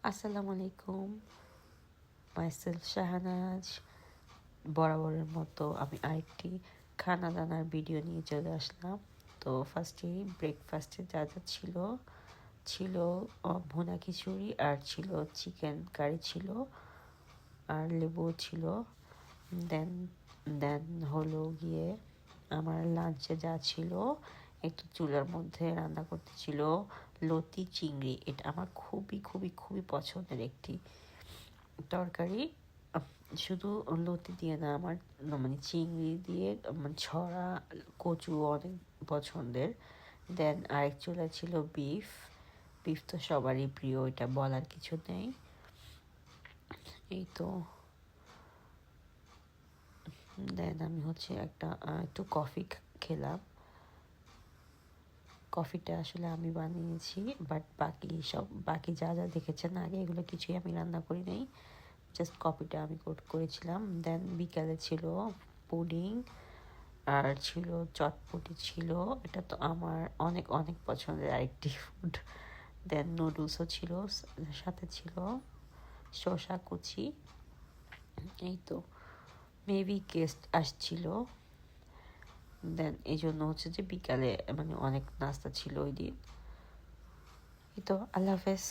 আসসালামু আলাইকুম, মাইসেলফ শাহানাজ। বরাবরের মতো আমি আরেকটি খানা দানার ভিডিও নিয়ে চলে আসলাম। তো ফার্স্টেই ব্রেকফাস্টে যা যা ছিল ছিল ভুনা খিচুড়ি, আর ছিল চিকেন কারি ছিল, আর লেবু ছিল। দেন দেন হলো গিয়ে আমার লাঞ্চে যা ছিল, একটু চুলার মধ্যে রান্না করতে ছিল লতি চিংড়ি। এটা আমার খুবই খুবই খুবই পছন্দের একটি তরকারি। শুধু লতি দিয়ে না, আমার মানে চিংড়ি দিয়ে মানে ছড়া কচু অনেক পছন্দের। দেন আরেক চুলা ছিল বিফ। বিফ তো সবারই প্রিয়, এটা বলার কিছু নেই। এই তো দেন আমি হচ্ছে একটু কফি খেলাম। কফিটা আসলে আমি বানিয়েছি, বাট বাকি যা যা দেখেছেন আগে এগুলো কিছুই আমি রান্না করি নাই, জাস্ট কফিটা আমি করেছিলাম। দেন বিকালে ছিল পুডিং, আর ছিল চটপটি ছিল। এটা তো আমার অনেক অনেক পছন্দের আরেকটি ফুড। দেন নুডলসও ছিল, সাথে ছিল শসা কুচি। এই তো মেবি গেস্ট আসছিল, দেন এই জন্য হচ্ছে যে বিকালে মানে অনেক নাস্তা ছিল ওই দিন। এই তো, আল্লাহ হাফেজ।